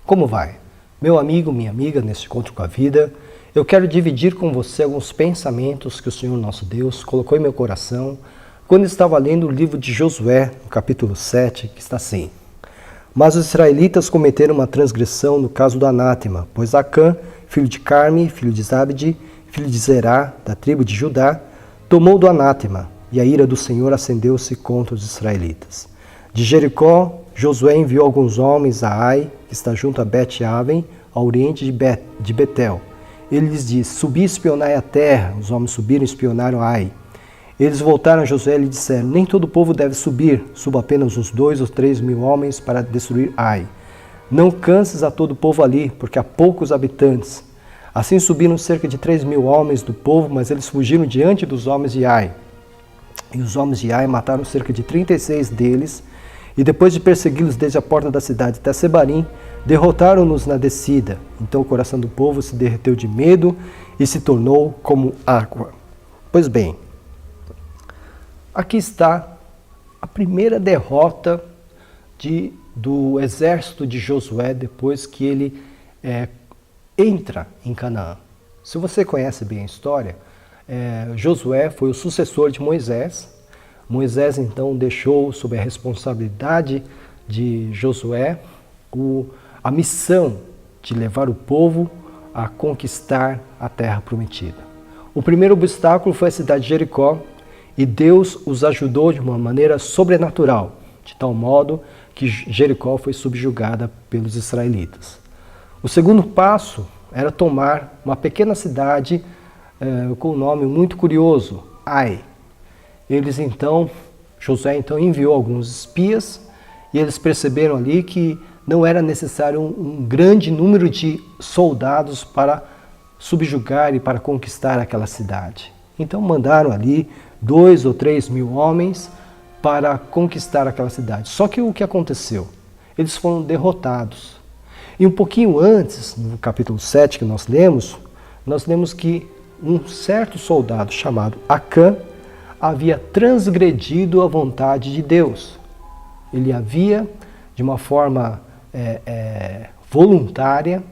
Como vai? Meu amigo, minha amiga, nesse encontro com a vida, eu quero dividir com você alguns pensamentos que o Senhor nosso Deus colocou em meu coração quando estava lendo o livro de Josué, no capítulo 7, que está assim: Mas os israelitas cometeram uma transgressão no caso do anátema, pois Acã, filho de Carme, filho de Zabde, filho de Zerá, da tribo de Judá, tomou do anátema, e a ira do Senhor acendeu-se contra os israelitas. De Jericó, Josué enviou alguns homens a Ai, que está junto a Bet-Aven, ao oriente de Betel. Ele lhes disse: Subi e espionai a terra. Os homens subiram e espionaram Ai. Eles voltaram a Josué e lhe disseram: Nem todo o povo deve subir, suba apenas uns 2 ou 3 mil homens para destruir Ai. Não canses a todo o povo ali, porque há poucos habitantes. Assim subiram cerca de 3 mil homens do povo, mas eles fugiram diante dos homens de Ai. E os homens de Ai mataram cerca de 36 deles, e depois de persegui-los desde a porta da cidade até Sebarim, derrotaram-nos na descida. Então o coração do povo se derreteu de medo e se tornou como água. Pois bem, aqui está a primeira derrota do exército de Josué depois que ele entra em Canaã. Se você conhece bem a história, Josué foi o sucessor de Moisés. Moisés então deixou sob a responsabilidade de Josué a missão de levar o povo a conquistar a terra prometida. O primeiro obstáculo foi a cidade de Jericó, e Deus os ajudou de uma maneira sobrenatural, de tal modo que Jericó foi subjugada pelos israelitas. O segundo passo era tomar uma pequena cidade com um nome muito curioso, Ai. Josué então enviou alguns espias, e eles perceberam ali que não era necessário um grande número de soldados para subjugar e para conquistar aquela cidade. Então mandaram ali 2 ou 3 mil homens para conquistar aquela cidade. Só que o que aconteceu? Eles foram derrotados. E um pouquinho antes, no capítulo 7 que nós lemos que um certo soldado chamado Acã havia transgredido a vontade de Deus. Ele havia, de uma forma voluntária,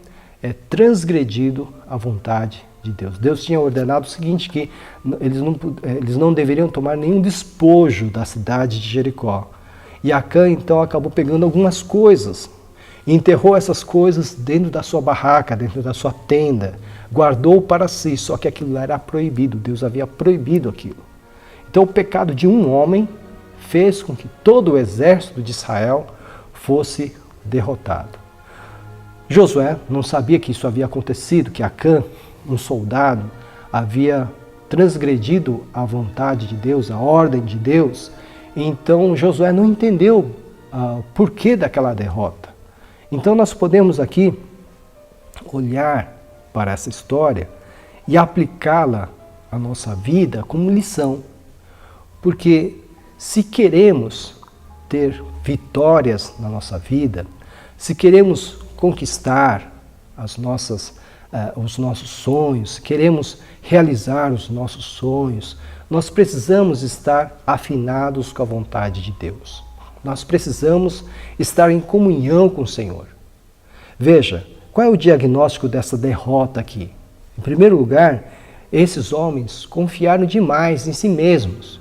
transgredido a vontade de Deus. Deus tinha ordenado o seguinte, que eles não deveriam tomar nenhum despojo da cidade de Jericó. E Acã então acabou pegando algumas coisas, e enterrou essas coisas dentro da sua barraca, dentro da sua tenda, guardou para si, só que aquilo era proibido, Deus havia proibido aquilo. Então o pecado de um homem fez com que todo o exército de Israel fosse derrotado. Josué não sabia que isso havia acontecido, que Acã, um soldado, havia transgredido a vontade de Deus, a ordem de Deus. Então Josué não entendeu o porquê daquela derrota. Então nós podemos aqui olhar para essa história e aplicá-la à nossa vida como lição. Porque se queremos ter vitórias na nossa vida, se queremos conquistar os nossos sonhos, se queremos realizar os nossos sonhos, nós precisamos estar afinados com a vontade de Deus. Nós precisamos estar em comunhão com o Senhor. Veja, qual é o diagnóstico dessa derrota aqui? Em primeiro lugar, esses homens confiaram demais em si mesmos.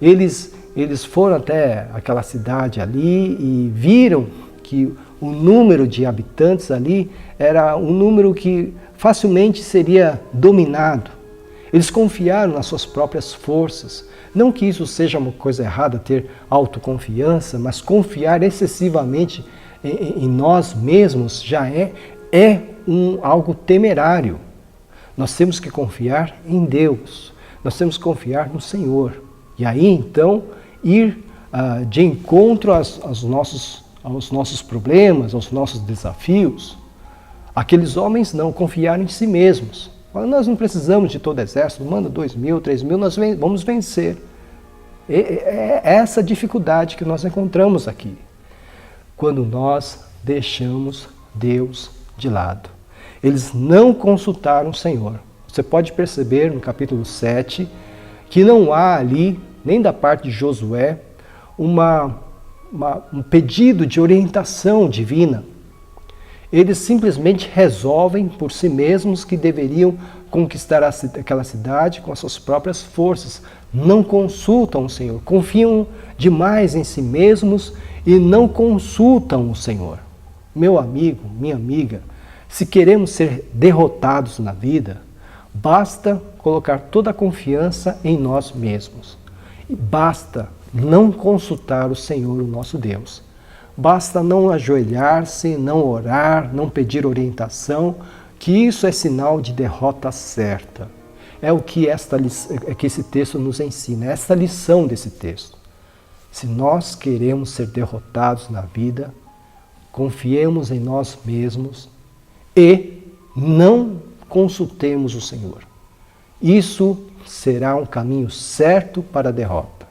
Eles foram até aquela cidade ali e viram que o número de habitantes ali era um número que facilmente seria dominado. Eles confiaram nas suas próprias forças. Não que isso seja uma coisa errada, ter autoconfiança, mas confiar excessivamente em nós mesmos já é algo temerário. Nós temos que confiar em Deus, nós temos que confiar no Senhor. E aí, então, ir de encontro aos nossos problemas, aos nossos desafios. Aqueles homens não confiaram em si mesmos. Nós não precisamos de todo exército, manda 2 mil, 3 mil, nós vamos vencer. É essa dificuldade que nós encontramos aqui, quando nós deixamos Deus de lado. Eles não consultaram o Senhor. Você pode perceber no capítulo 7 que não há ali, nem da parte de Josué, um pedido de orientação divina. Eles simplesmente resolvem por si mesmos que deveriam conquistar aquela cidade com as suas próprias forças. Não consultam o Senhor, confiam demais em si mesmos e não consultam o Senhor. Meu amigo, minha amiga, se queremos ser derrotados na vida, basta colocar toda a confiança em nós mesmos. E basta não consultar o Senhor, o nosso Deus. Basta não ajoelhar-se, não orar, não pedir orientação, que isso é sinal de derrota certa. É o que esse texto nos ensina, é esta lição desse texto. Se nós queremos ser derrotados na vida, confiemos em nós mesmos e não consultemos o Senhor. Isso será um caminho certo para a derrota.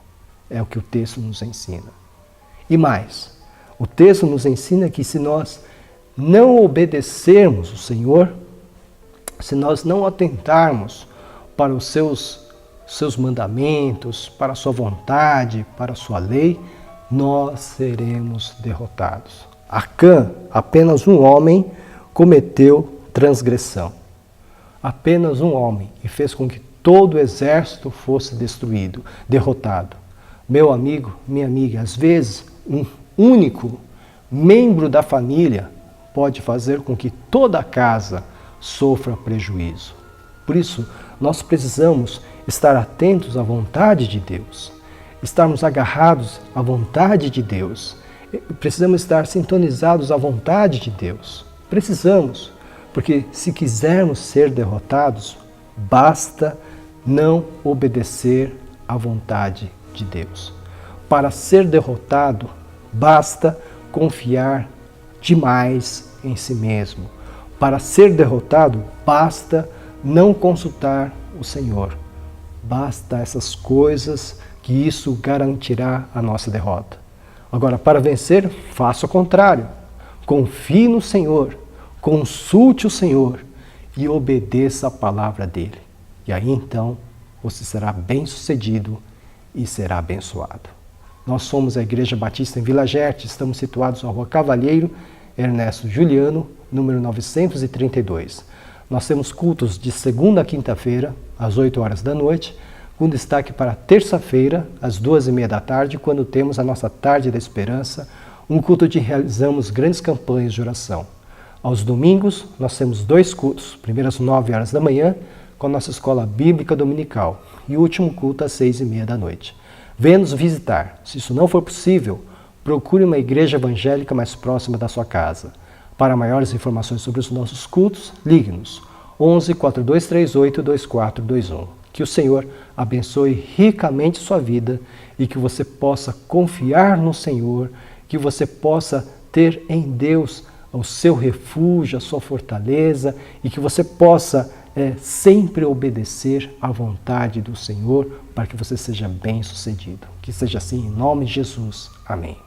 É o que o texto nos ensina. E mais, o texto nos ensina que se nós não obedecermos o Senhor, se nós não atentarmos para os seus mandamentos, para a sua vontade, para a sua lei, nós seremos derrotados. Acã, apenas um homem, cometeu transgressão. Apenas um homem, e fez com que todo o exército fosse destruído, derrotado. Meu amigo, minha amiga, às vezes um único membro da família pode fazer com que toda a casa sofra prejuízo. Por isso, nós precisamos estar atentos à vontade de Deus, estarmos agarrados à vontade de Deus. Precisamos estar sintonizados à vontade de Deus. Precisamos, porque se quisermos ser derrotados, basta não obedecer à vontade de Deus. Para ser derrotado, basta confiar demais em si mesmo. Para ser derrotado, basta não consultar o Senhor. Basta essas coisas que isso garantirá a nossa derrota. Agora, para vencer, faça o contrário. Confie no Senhor, consulte o Senhor e obedeça a palavra dele. E aí então você será bem-sucedido e será abençoado. Nós somos a Igreja Batista em Vila Gerte, estamos situados na Rua Cavalheiro, Ernesto Juliano, número 932. Nós temos cultos de segunda a quinta-feira, às 8 horas da noite, com destaque para terça-feira, às 2h30 da tarde, quando temos a nossa Tarde da Esperança, um culto onde realizamos grandes campanhas de oração. Aos domingos, nós temos 2 cultos, primeiro às 9 horas da manhã, com a nossa escola bíblica dominical, e o último culto às 6h30 da noite. Venha nos visitar. Se isso não for possível, procure uma igreja evangélica mais próxima da sua casa. Para maiores informações sobre os nossos cultos, ligue-nos 11 4238 2421. Que o Senhor abençoe ricamente sua vida e que você possa confiar no Senhor, que você possa ter em Deus o seu refúgio, a sua fortaleza e que você possa sempre obedecer à vontade do Senhor para que você seja bem-sucedido. Que seja assim em nome de Jesus. Amém.